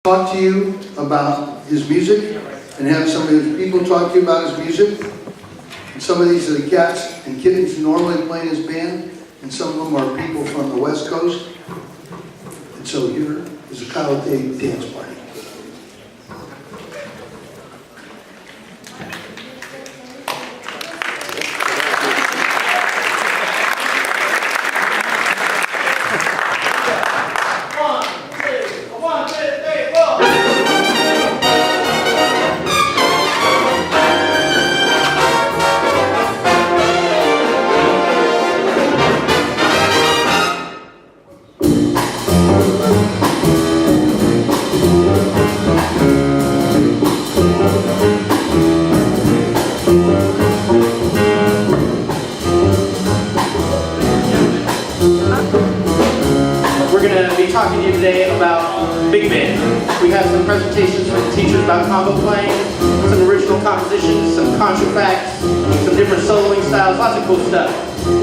Talk to you about his music and have some of his people talk to you about his music. And some of these are the cats and kittens who normally play in his band, and some of them are people from the West Coast. And so here is a Kyle Athayde Dance Party. Talking to you today about big band. We have some presentations for the teachers about combo playing, some original compositions, some contrafacts, some different soloing styles, lots of cool stuff.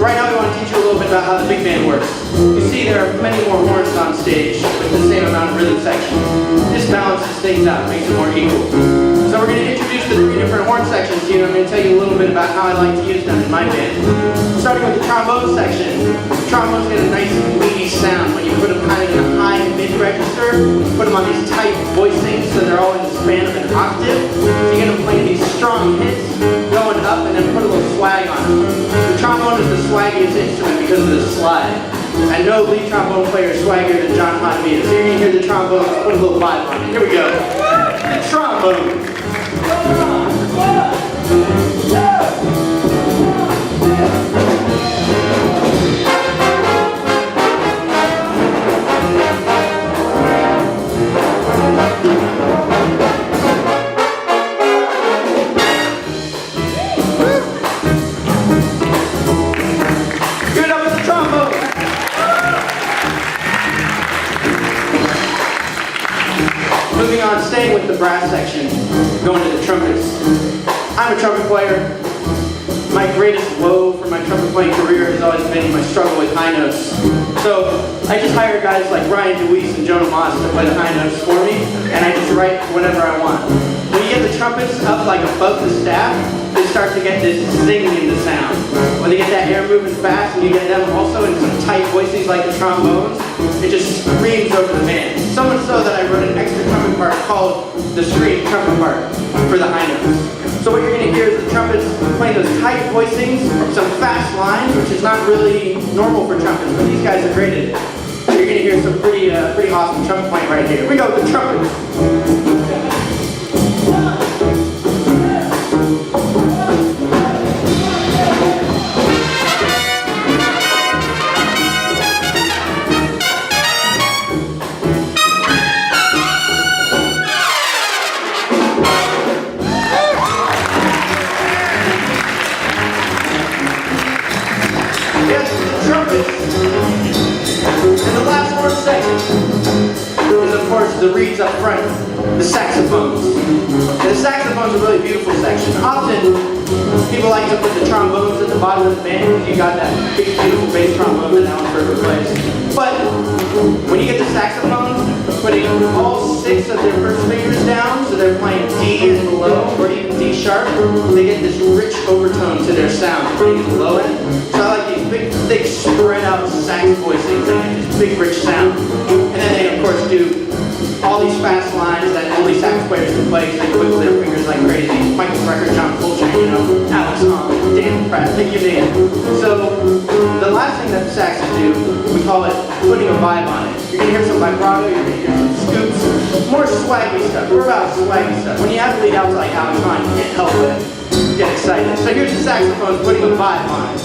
Right now we want to teach you a little bit about how the big band works. You see there are many more horns on stage with the same amount of rhythm section. This balances things out, makes it more equal. So we're going to introduce the 3 different horn sections to you. I'm going to tell you a little bit about how I like to use them in my band. Starting with the trombone section. Trombones get a nice meaty sound when you put them kind of in a high and mid register. Put them on these tight voicings so they're all in the span of an octave. So you get them playing these strong hits, going up, and then put a little swag on them. The trombone is the swaggiest instrument because of the slide. And no lead trombone player is swaggier than Jon Hatamiya. So you're going to hear the trombone, put a little vibe on it. Here we go. The trombone. Moving on, staying with the brass section, going to the trumpets. I'm a trumpet player. My greatest woe for my trumpet playing career has always been my struggle with high notes. So I just hire guys like Ryan DeWeese and Jonah to play the high notes for me, and I just write whatever I want. When you get the trumpets up like above the staff, they start to get this zing in the sound. When they get that air moving fast and you get them also in some tight voices like the trombones, it just screams over the band. So much so that I wrote an extra trumpet part called the scream trumpet part for the high notes. So what you're going to hear is the trumpets playing those tight voicings, some fast lines, which is not really normal for trumpets, but these guys are great at it. So you're going to hear some pretty awesome trumpet playing right here. Here we go, the trumpets. The reeds up front, the saxophones. And the saxophones are a really beautiful section. Often, people like to put the trombones at the bottom of the band because you got that big, beautiful bass trombone that Ferber plays. But when you get the saxophones, putting all 6 of their first fingers down, so they're playing D and below, or even D sharp, they get this rich overtone to their sound, putting it low end. So I like these big, thick, spread out sax voicings that get this big, rich sound. And then they, of course, do all these fast lines that only sax players can play because they wiggle their fingers like crazy. Michael Brecker, John Coltrane, you know, Alex Hahn, Pratt, pick your name. So the last thing that the saxes do, we call it putting a vibe on it. You're going to hear some vibrato, you're going to hear some scoops, more swaggy stuff. We're about swaggy stuff. When you have lead outs like Alex Hahn, you can't help it. Get excited. So here's the saxophones putting a vibe on it.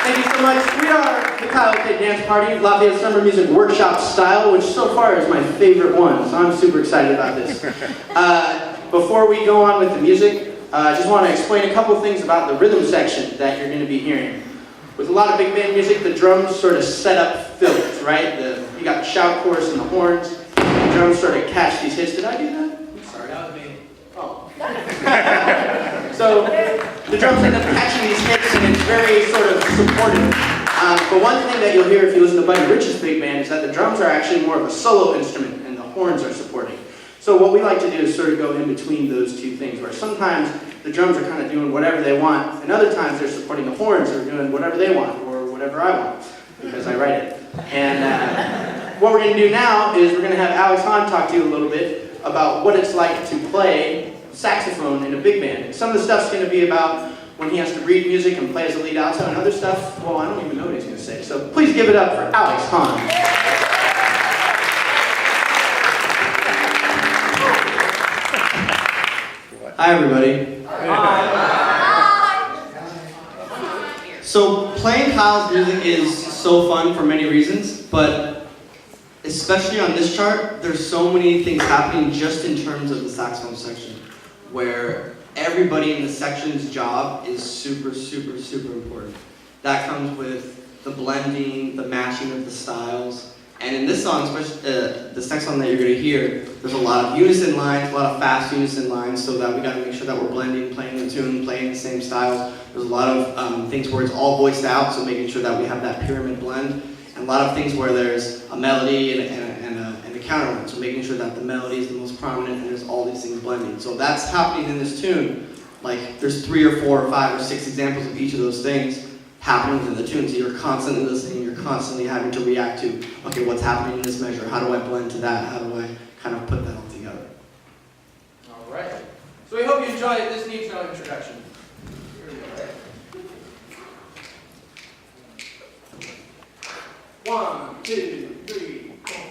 Thank you so much. We are the Kyle Athayde Dance Party, Lafayette Summer Music Workshop style, which so far is my favorite one, so I'm super excited about this. Before we go on with the music, I just want to explain a couple things about the rhythm section that you're going to be hearing. With a lot of big band music, the drums sort of set up fills, right? You got the shout chorus and the horns. The drums sort of catch these hits. Did I do that? I'm sorry, that was me. Oh. So the drums end up catching these hits, and it's very sort of supportive. But one thing that you'll hear if you listen to Buddy Rich's big band is that the drums are actually more of a solo instrument, and the horns are supporting. So what we like to do is sort of go in between those two things, where sometimes the drums are kind of doing whatever they want, and other times they're supporting the horns or doing whatever they want, or whatever I want, because I write it. And what we're going to do now is we're going to have Hahn talk to you a little bit about what it's like to play saxophone in a big band. Some of the stuff's going to be about when he has to read music and play as a lead alto, and other stuff, well, I don't even know what he's going to say. So please give it up for Hahn. Hi, everybody. So playing Kyle's music is so fun for many reasons, but especially on this chart, there's so many things happening just in terms of the saxophone section, where everybody in the section's job is super, super, super important. That comes with the blending, the matching of the styles. And in this song, especially this next song that you're going to hear, there's a lot of unison lines, a lot of fast unison lines, so that we got to make sure that we're blending, playing the tune, playing the same styles. There's a lot of things where it's all voiced out, so making sure that we have that pyramid blend. And a lot of things where there's a melody and a counterpoint, so making sure that the melody is the most prominent and there's all these things blending. So that's happening in this tune. Like there's 3 or 4 or 5 or 6 examples of each of those things happening in the tune, so you're constantly listening, you're constantly having to react to, okay, what's happening in this measure? How do I blend to that? How do I kind of put that all together? All right. So we hope you enjoy it. This needs no introduction. Here we go. 1, 2, 3, 4.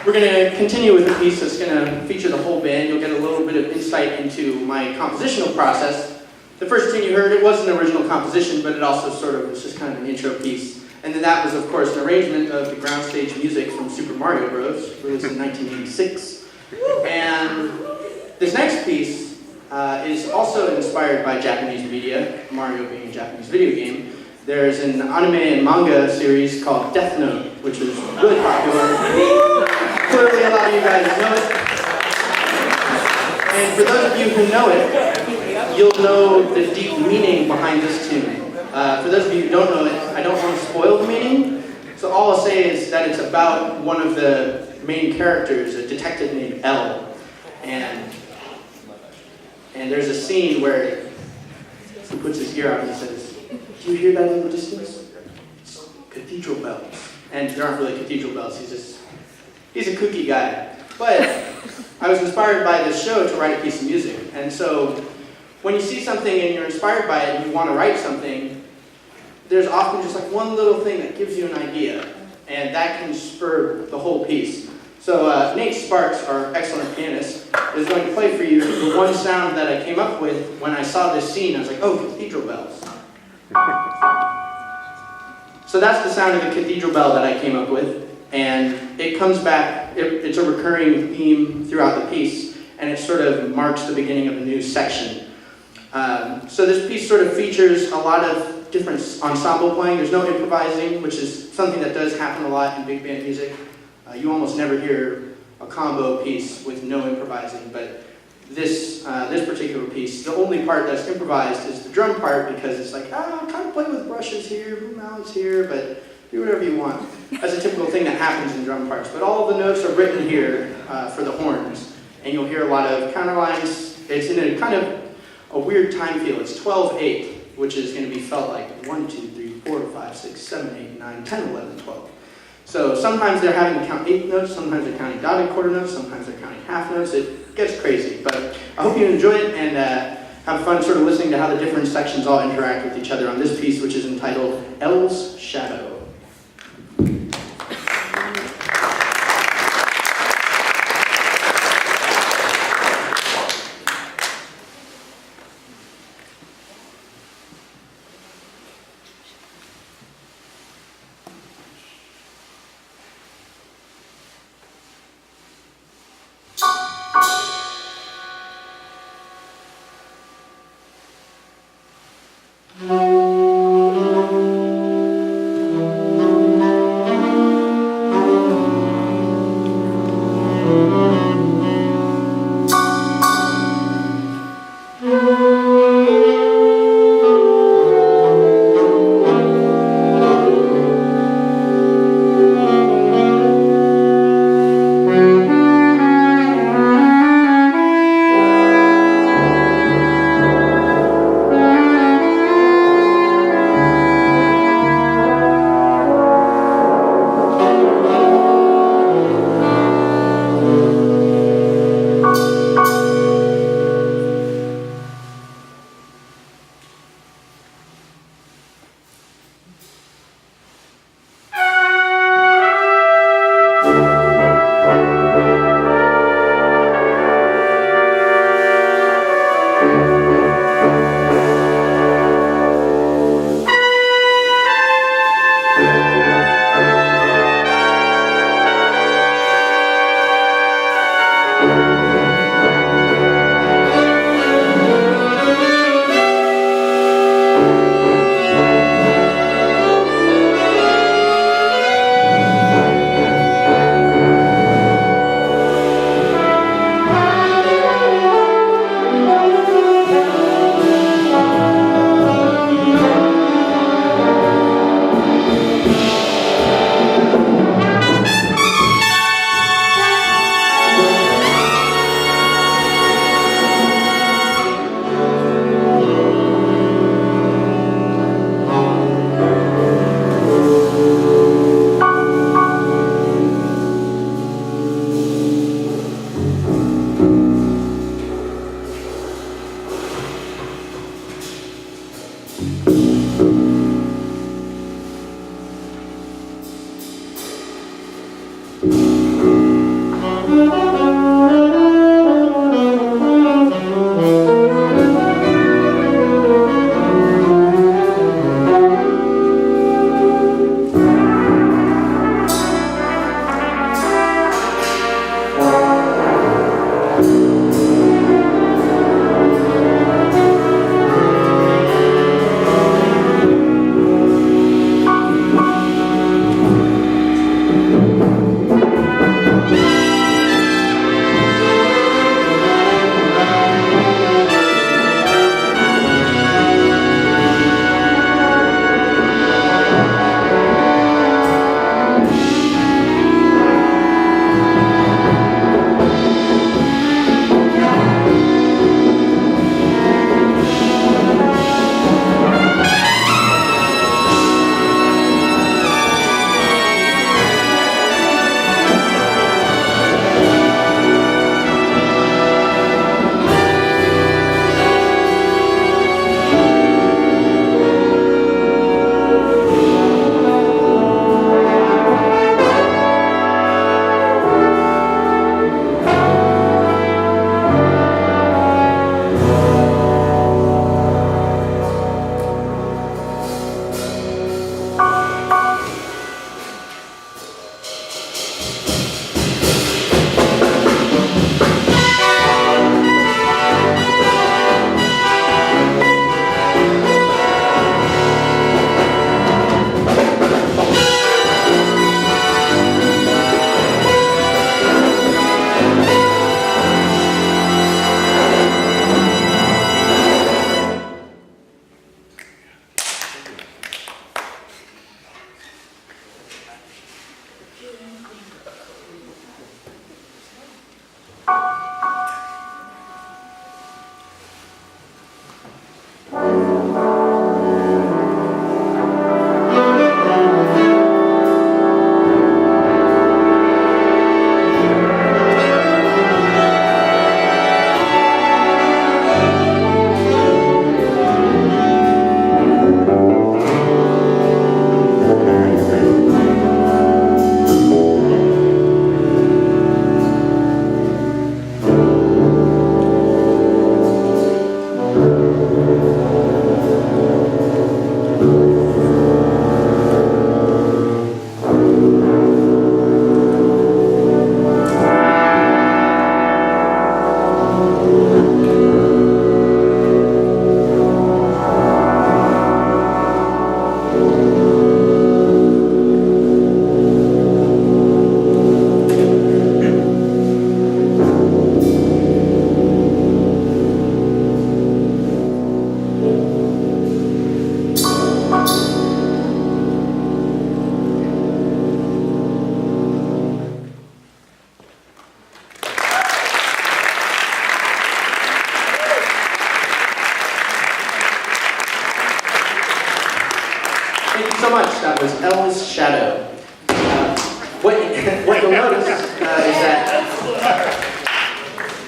We're going to continue with a piece that's going to feature the whole band. You'll get a little bit of insight into my compositional process. The first tune you heard, it was an original composition, but it also sort of was just kind of an intro piece. And then that was, of course, an arrangement of the ground stage music from Super Mario Bros., released in 1986. And this next piece is also inspired by Japanese media, Mario being a Japanese video game. There's an anime and manga series called Death Note, which is really popular. Clearly a lot of you guys know it. And for those of you who know it, you'll know the deep meaning behind this tune. For those of you who don't know it, I don't want to spoil the meaning. So all I'll say is that it's about one of the main characters, a detective named L. And there's a scene where he puts his ear out and he says, "Do you hear that in the distance? It's cathedral bells." And there aren't really cathedral bells, he's a kooky guy. But I was inspired by this show to write a piece of music. And so when you see something and you're inspired by it and you want to write something, there's often just like one little thing that gives you an idea. And that can spur the whole piece. So Nate Sparks, our excellent pianist, is going to play for you the one sound that I came up with when I saw this scene. I was like, oh, cathedral bells. So that's the sound of the cathedral bell that I came up with. And it comes back, it's a recurring theme throughout the piece, and it sort of marks the beginning of a new section. So this piece sort of features a lot of different ensemble playing. There's no improvising, which is something that does happen a lot in big band music. You almost never hear a combo piece with no improvising, but this particular piece, the only part that's improvised is the drum part, because it's like, kind of play with brushes here, move mouths here, but do whatever you want. That's a typical thing that happens in drum parts. But all of the notes are written here for the horns, and you'll hear a lot of counterlines. It's in a kind of a weird time feel. It's 12/8, which is going to be felt like 1, 2, 3, 4, 5, 6, 7, 8, 9, 10, 11, 12. So sometimes they're having to count 8 notes, sometimes they're counting dotted quarter notes, sometimes they're counting half notes. It gets crazy, but I hope you enjoy it and have fun sort of listening to how the different sections all interact with each other on this piece, which is entitled L's Shadow.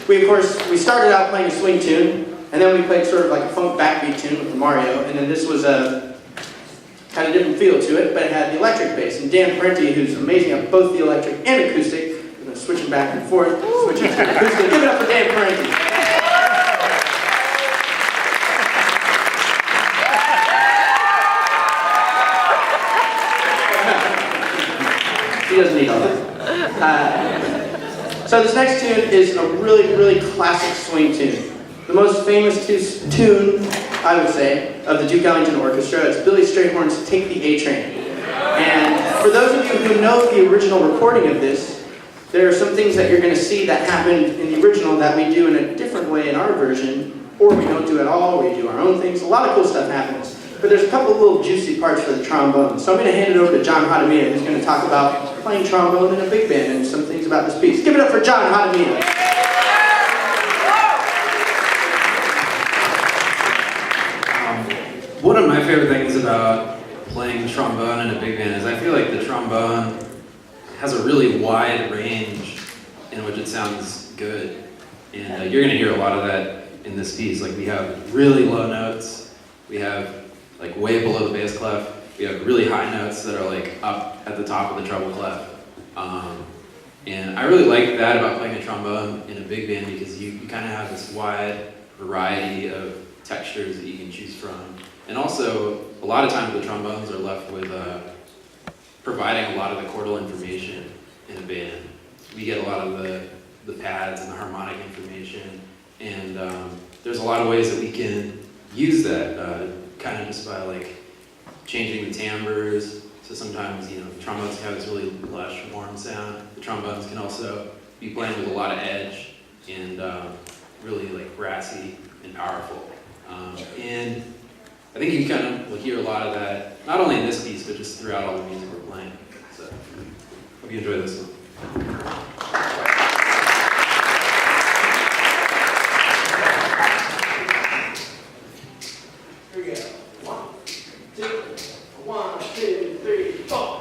We started out playing a swing tune, and then we played sort of like a funk backbeat tune with the Mario, and then this was a kind of different feel to it, but it had the electric bass. And Dan Parenti, who's amazing at both the electric and acoustic, we're going to switch them back and forth, switching to acoustic. Give it up for Dan Parenti. He doesn't need all that. So this next tune is a really, really classic swing tune. The most famous tune, I would say, of the Duke Ellington Orchestra. It's Billy Strayhorn's Take the A Train. And for those of you who know the original recording of this, there are some things that you're going to see that happened in the original that we do in a different way in our version, or we don't do at all, we do our own things. A lot of cool stuff happens. But there's a couple of little juicy parts for the trombone. So I'm going to hand it over to Jon Hatamiya, who's going to talk about playing trombone in a big band and some things about this piece. Give it up for Jon Hatamiya. One of my favorite things about playing trombone in a big band is I feel like the trombone has a really wide range in which it sounds good. And you're going to hear a lot of that in this piece. Like we have really low notes, we have like way below the bass clef, we have really high notes that are like up at the top of the treble clef. And I really like that about playing a trombone in a big band because you kind of have this wide variety of textures that you can choose from. And also, a lot of times the trombones are left with providing a lot of the chordal information in a band. We get a lot of the pads and the harmonic information, and there's a lot of ways that we can use that, kind of just by like changing the timbres. So sometimes, you know, the trombones have this really lush, warm sound. The trombones can also be playing with a lot of edge and really like brassy and powerful. And I think you kind of will hear a lot of that, not only in this piece, but just throughout all the music we're playing. So, hope you enjoy this one. Here we go. 1, 2, 3, 4.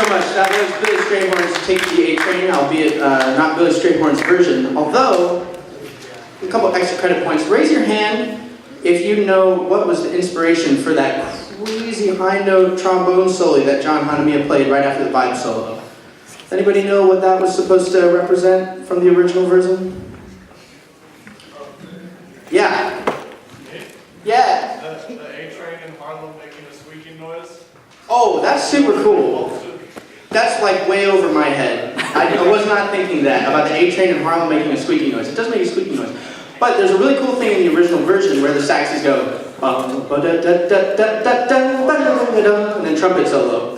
so much. That was Billy Strayhorn's Take the A Train, albeit not Billy Strayhorn's version. Although, a couple extra credit points. Raise your hand if you know what was the inspiration for that crazy high note trombone solo that Jon Hatamiya played right after the vibe solo. Does anybody know what that was supposed to represent from the original version? Yeah. Yeah. The A train in Harlem making a squeaking noise. Oh, that's super cool. That's like way over my head. I was not thinking that, about the A train in Harlem making a squeaky noise. It does make a squeaky noise. But there's a really cool thing in the original version where the saxes go, and then trumpet solo.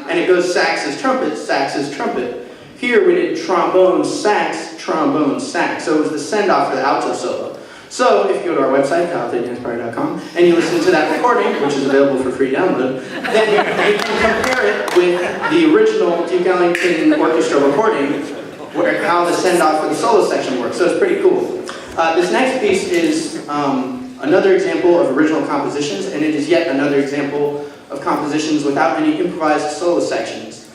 And it goes saxes, trumpet, saxes, trumpet. Here we did trombone, sax, trombone, sax. So it was the send-off for the alto solo. So if you go to our website, KyleAthaydDanceParty.com, and you listen to that recording, which is available for free download, then you can compare it with the original Duke Ellington Orchestra recording, where how the send-off for the solo section works. So it's pretty cool. This next piece is another example of original compositions, and it is yet another example of compositions without any improvised solo sections,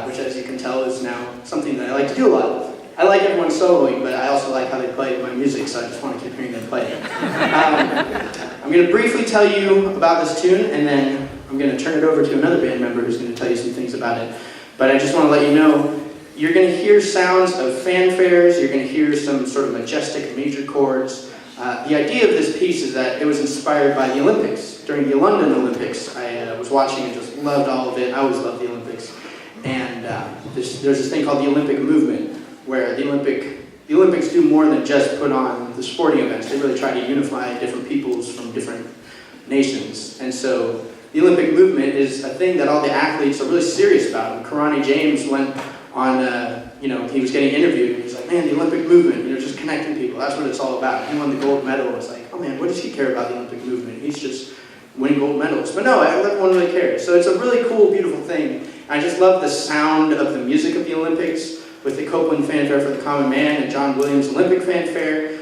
which, as you can tell, is now something that I like to do a lot. I like everyone soloing, but I also like how they play my music, so I just want to keep hearing them play it. I'm going to briefly tell you about this tune, and then I'm going to turn it over to another band member who's going to tell you some things about it. But I just want to let you know, you're going to hear sounds of fanfares, you're going to hear some sort of majestic major chords. The idea of this piece is that it was inspired by the Olympics. During the London Olympics, I was watching and just loved all of it. I always loved the Olympics. And there's this thing called the Olympic movement, where the Olympics do more than just put on the sporting events. They really try to unify different peoples from different nations. And so the Olympic movement is a thing that all the athletes are really serious about. And Karani James went on, he was getting interviewed, and he's like, man, the Olympic movement, just connecting people, that's what it's all about. He won the gold medal. It's like, oh man, what does he care about the Olympic movement? He's just winning gold medals. But no, everyone really cares. So it's a really cool, beautiful thing. I just love the sound of the music of the Olympics, with the Copeland fanfare for the common man and John Williams' Olympic fanfare.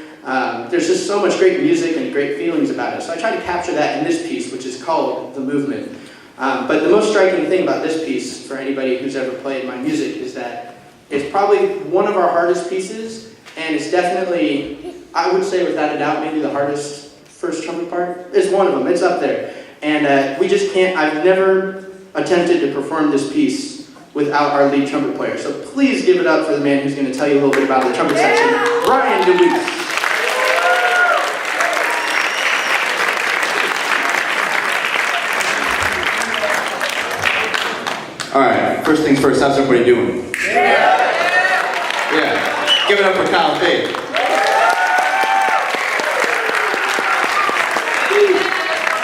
There's just so much great music and great feelings about it. So I try to capture that in this piece, which is called The Movement. But the most striking thing about this piece, for anybody who's ever played my music, is that it's probably one of our hardest pieces, and it's definitely, I would say without a doubt, maybe the hardest first trumpet part. It's one of them, it's up there. And we just can't, I've never attempted to perform this piece without our lead trumpet player. So please give it up for the man who's going to tell you a little bit about the trumpet section, Ryan DeWeese. All right, first things first, how's everybody doing? Yeah. Give it up for Kyle Athayde.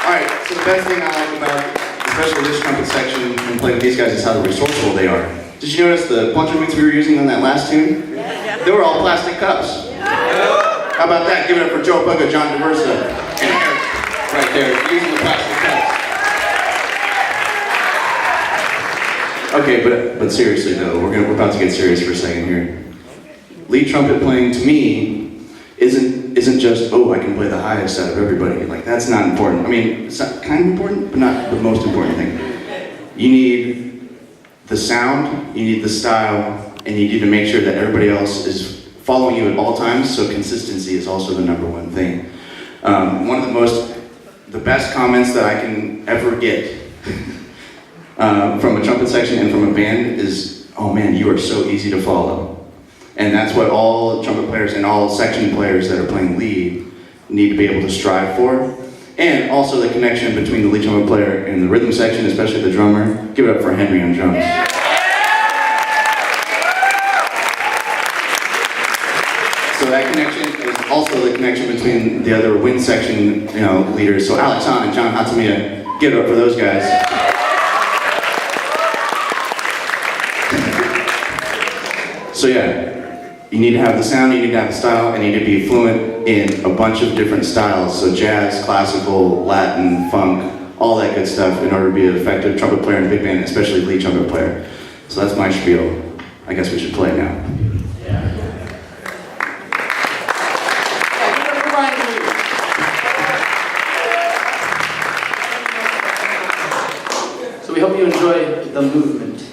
All right, so the best thing I like about especially this trumpet section and playing with these guys is how resourceful they are. Did you notice the plunger mints we were using on that last tune? They were all plastic cups. How about that? Give it up for Joe Boga, Jon Daversa, and Eric right there, using the plastic cups. Okay, but seriously though, we're about to get serious for a second here. Lead trumpet playing to me isn't just, oh, I can play the highest out of everybody. Like, that's not important. I mean, it's kind of important, but not the most important thing. You need the sound, you need the style, and you need to make sure that everybody else is following you at all times, so consistency is also the number one thing. One of the best comments that I can ever get from a trumpet section and from a band is, oh man, you are so easy to follow. And that's what all trumpet players and all section players that are playing lead need to be able to strive for. And also the connection between the lead trumpet player and the rhythm section, especially the drummer. Give it up for Henry on drums. So that connection is also the connection between the other wind section, leaders. So Alex Hahn and Jon Hatamiya, give it up for those guys. So yeah. You need to have the sound, you need to have the style, and you need to be fluent in a bunch of different styles. So jazz, classical, Latin, funk, all that good stuff in order to be an effective trumpet player in a big band, especially lead trumpet player. So that's my spiel. I guess we should play now. the movement.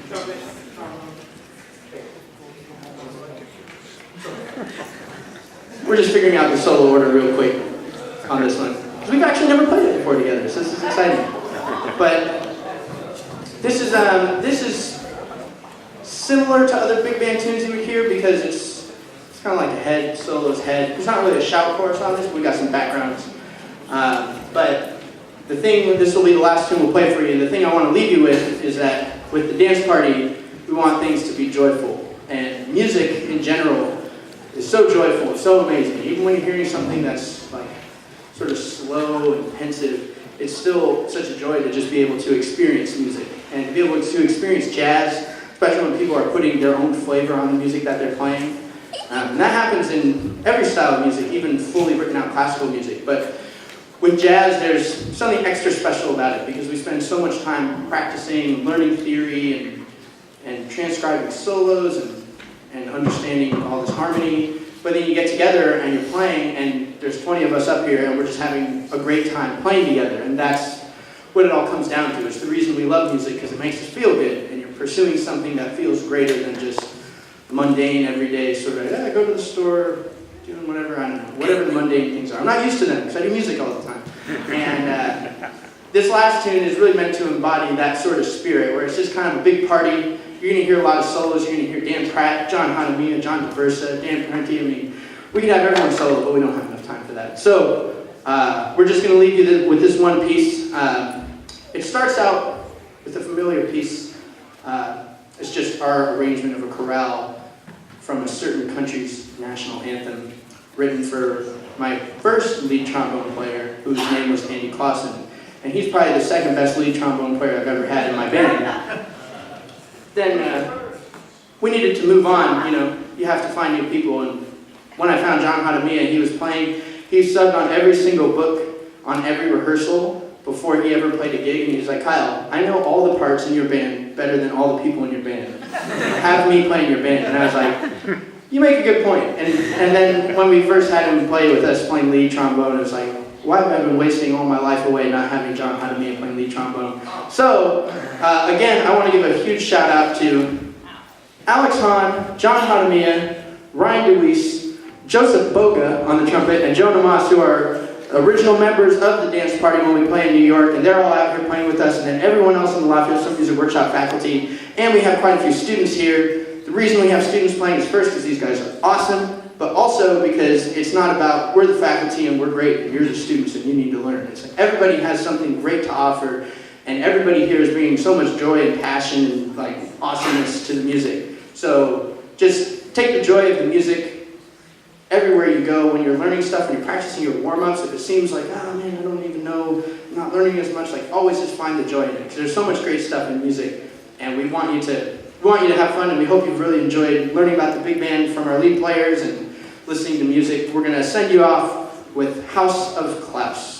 Trumpet, trombone. We're just figuring out the solo order real quick on this one. We've actually never played it before together, so this is exciting. But this is similar to other big band tunes you would hear because it's kind of like a head, solo's head. There's not really a shout chorus on this, but we got some backgrounds. But the thing, this will be the last tune we'll play for you, and the thing I want to leave you with is that with the dance party, we want things to be joyful. And music in general is so joyful, so amazing. Even when you're hearing something that's like sort of slow and pensive, it's still such a joy to just be able to experience music. And to be able to experience jazz, especially when people are putting their own flavor on the music that they're playing. And that happens in every style of music, even fully written out classical music. But with jazz, there's something extra special about it because we spend so much time practicing, learning theory, and transcribing solos and understanding all this harmony. But then you get together and you're playing, and there's 20 of us up here, and we're just having a great time playing together. And that's what it all comes down to. It's the reason we love music, because it makes us feel good, and you're pursuing something that feels greater than just mundane, everyday sort of, I go to the store, doing whatever, I don't know, whatever the mundane things are. I'm not used to them, because I do music all the time. And this last tune is really meant to embody that sort of spirit, where it's just kind of a big party. You're going to hear a lot of solos. You're going to hear Dan Pratt, Jon Hatamiya, Jon Daversa, Dan Parenti. I mean, we could have everyone solo, but we don't have enough time for that. So we're just going to leave you with this one piece. It starts out with a familiar piece. It's just our arrangement of a chorale from a certain country's national anthem, written for my first lead trombone player, whose name was Andy Clausen. And he's probably the second best lead trombone player I've ever had in my band. Then we needed to move on. You know, you have to find new people. And when I found Jon Hatamiya, he was playing. He subbed on every single book, on every rehearsal, before he ever played a gig. And he was like, Kyle, I know all the parts in your band better than all the people in your band. Have me play in your band. And I was like, you make a good point. And then when we first had him play with us, playing lead trombone, it was like, why have I been wasting all my life away not having Jon Hatamiya playing lead trombone? So, again, I want to give a huge shout out to Alex Hahn, Jon Hatamiya, Ryan DeWeese, Joseph Boga on the trumpet, and Jonah, who are original members of the dance party when we play in New York, and they're all out here playing with us, and then everyone else in the Lafayette Some Music Workshop faculty, and we have quite a few students here. The reason we have students playing is first because these guys are awesome, but also because it's not about we're the faculty and we're great and you're the students and you need to learn. It's like everybody has something great to offer, and everybody here is bringing so much joy and passion and like awesomeness to the music. So just take the joy of the music everywhere you go when you're learning stuff and you're practicing your warm-ups. If it seems like, oh man, I don't even know, I'm not learning as much, like always just find the joy in it, because there's so much great stuff in music, and we want you to have fun, and we hope you've really enjoyed learning about the big band from our lead players and listening to music. We're going to send you off with Haus of Claus.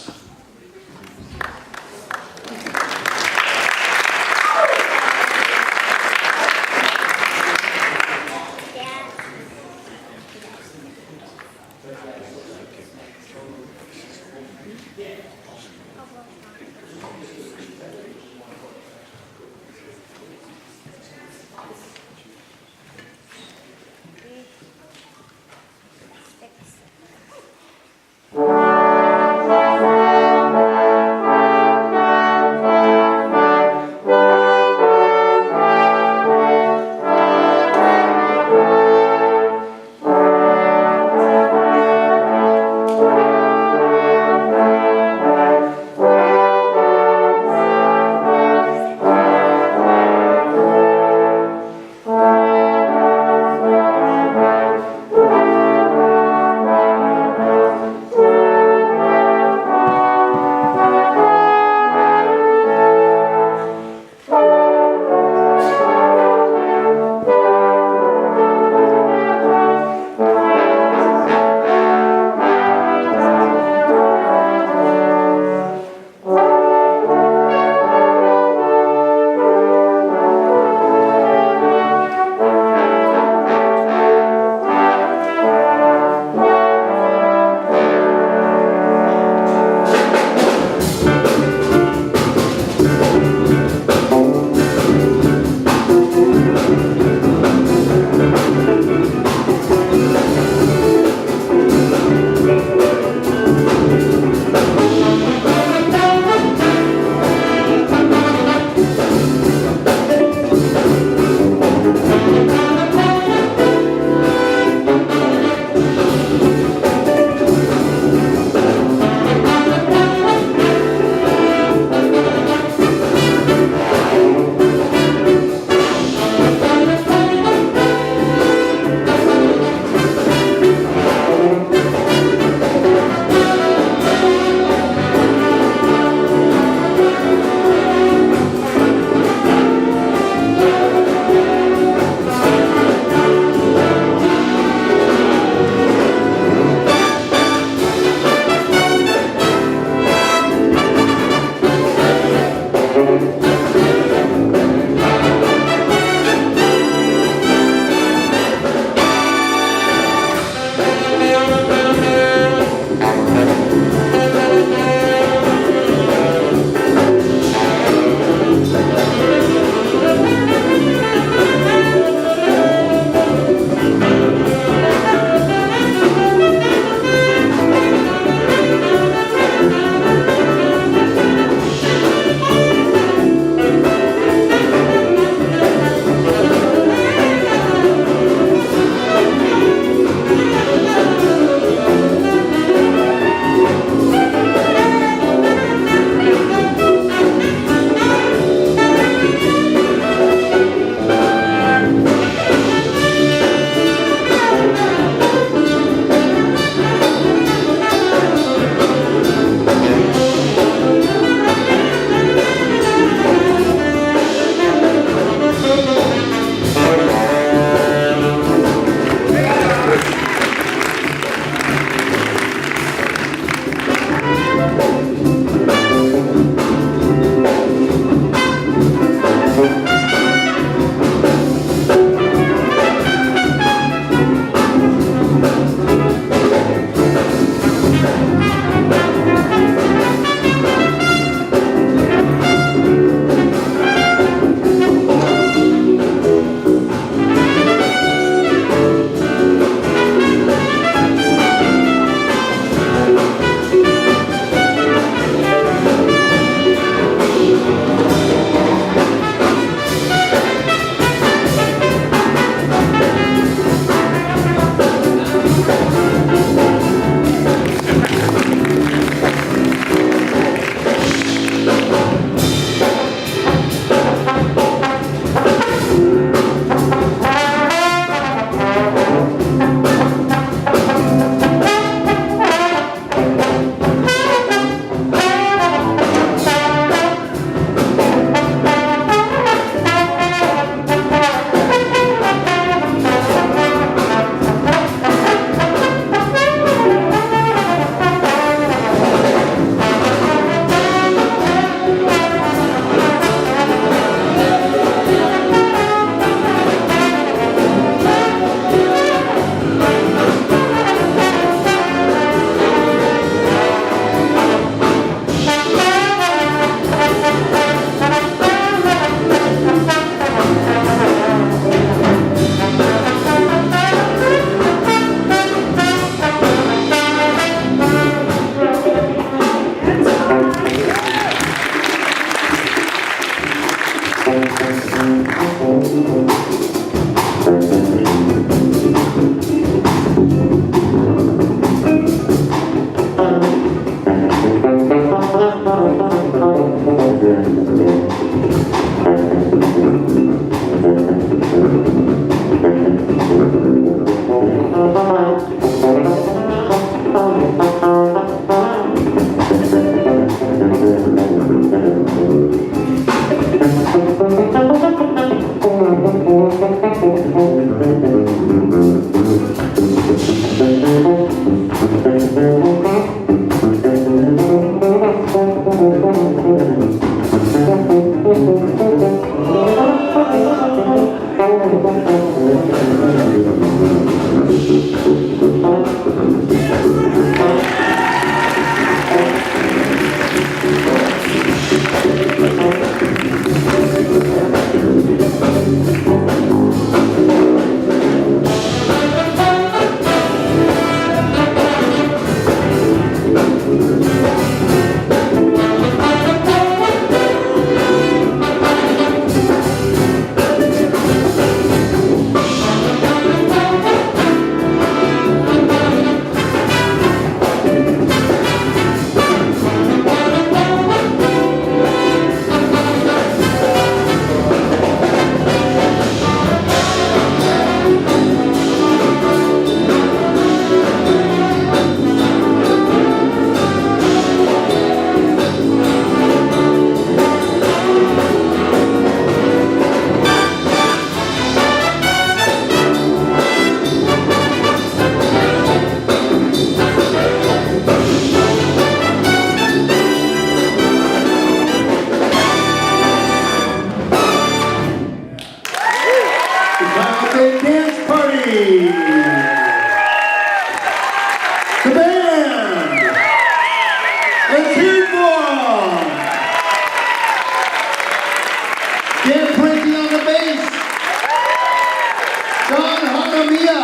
Jon Hatamiya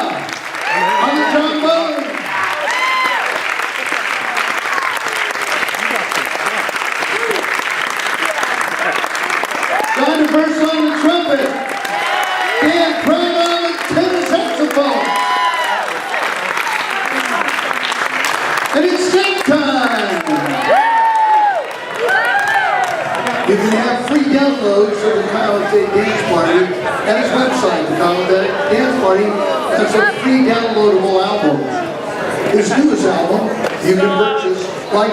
on the trombone. Daversa on the trumpet. Pratt on the tenor saxophone. And it's step time. You can have free downloads of the Kyle Athayde Dance Party at his website, the Kyle Athayde Dance Party. That's a free downloadable album. His newest album you can purchase like